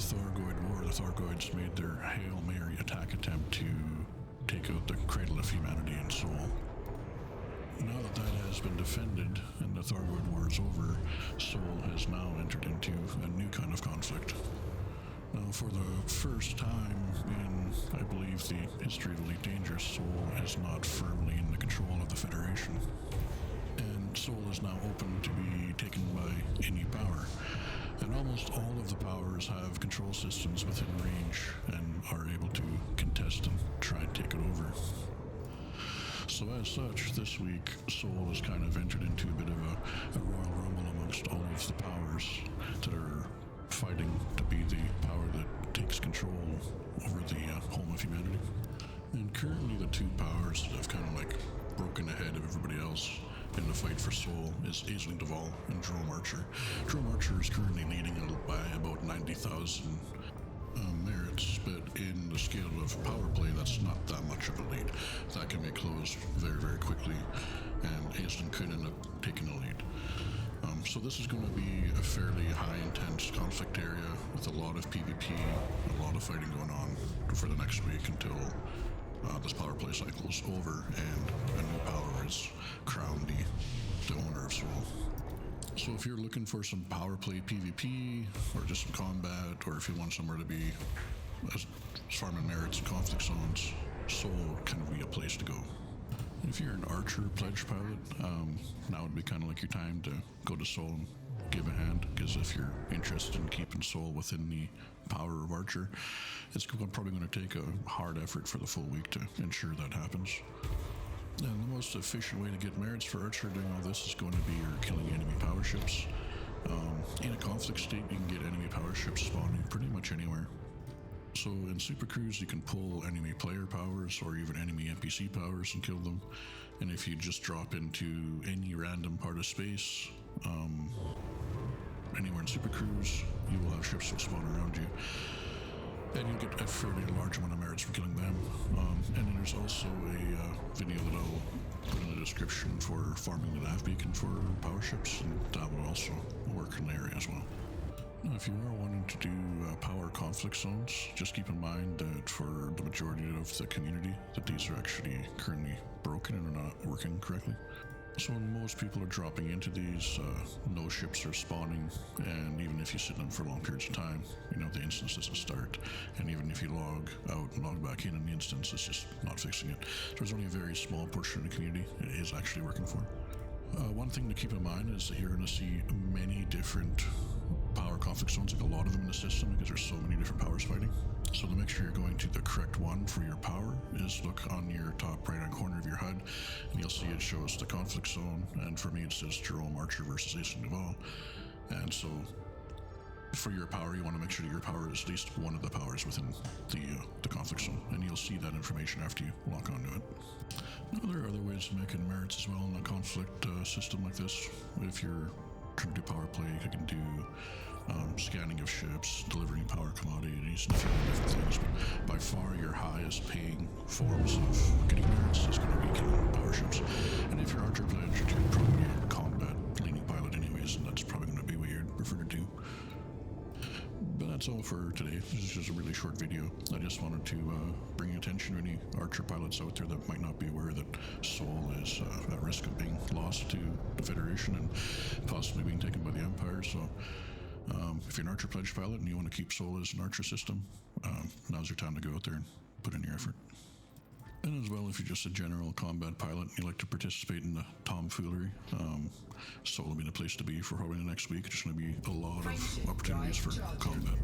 Thargoid War, the Thargoids made their Hail Mary attack attempt to take out the cradle of humanity in Sol. Now that that has been defended and the Thargoid War is over, Sol has now entered into a new kind of conflict. Now, for the first time in, I believe, the history of Elite Dangerous, Sol is not firmly in the control of the Federation. And Sol is now open to be taken by any power. And almost all of the powers have control systems within range and are able to contest and try and take it over. So as such, this week, Sol has kind of entered into a bit of a royal rumble amongst all of the powers that are fighting to be the power that takes control over the home of humanity. And currently the two powers that have kind of like broken ahead of everybody else in the fight for Sol is Aisling Duval and Jerome Archer. Jerome Archer is currently leading by about 90,000 merits, but in the scale of PowerPlay, that's not that much of a lead. That can be closed very, very quickly, and Aisling could end up taking the lead. So this is going to be a fairly high intense conflict area with a lot of PvP, a lot of fighting going on for the next week until this power play cycle is over and a new power is crowned the owner of Sol. So if you're looking for some power play PvP or just some combat, or if you want somewhere to be farming merits and conflict zones, Sol can be a place to go. If you're an Archer pledge pilot, now would be kind of like your time to go to Sol and give a hand, because if you're interested in keeping Sol within the power of Archer, it's probably going to take a hard effort for the full week to ensure that happens. And the most efficient way to get merits for Archer doing all this is going to be your killing enemy power ships. In a conflict state, you can get enemy power ships spawning pretty much anywhere. So in Super Cruise, you can pull enemy player powers or even enemy NPC powers and kill them. And if you just drop into any random part of space, anywhere in Super Cruise, you will have ships that spawn around you. And you'll get a fairly large amount of merits for killing them. And then there's also a video that I'll put in the description for farming the nav beacon for power ships, and that will also work in the area as well. Now, if you are wanting to do power conflict zones, just keep in mind that for the majority of the community, that these are actually currently broken and are not working correctly. So when most people are dropping into these, no ships are spawning, and even if you sit in them for long periods of time, the instance doesn't start. And even if you log out and log back in the instance, it's just not fixing it. So there's only a very small portion of the community it is actually working for. One thing to keep in mind is that you're going to see many different power conflict zones, like a lot of them in the system, because there's so many different powers fighting. So to make sure you're going to the correct one for your power is look on your top right hand corner of your HUD, and you'll see it shows the conflict zone, and for me it says Jerome Archer versus Aisling Duval. And so for your power, you want to make sure that your power is at least one of the powers within the conflict zone, and you'll see that information after you lock onto it. Now, there are other ways of making merits as well in a conflict system like this. If you're trying to do power play, you can do scanning of ships, delivering power commodities, and a few different things. But by far your highest paying forms of getting merits is going to be killing power ships. And if you're Archer pledged, you're probably a combat leaning pilot anyways, and that's probably going to be what you'd prefer to do. But that's all for today. This is just a really short video. I just wanted to bring attention to any Archer pilots out there that might not be aware that Sol is at risk of being lost to the Federation and possibly being taken by the Empire. So if you're an Archer pledge pilot and you want to keep Sol as an Archer system, now's your time to go out there and put in your effort. And as well, if you're just a general combat pilot and you like to participate in the tomfoolery, Sol will be the place to be for probably the next week. There's going to be a lot of opportunities for combat.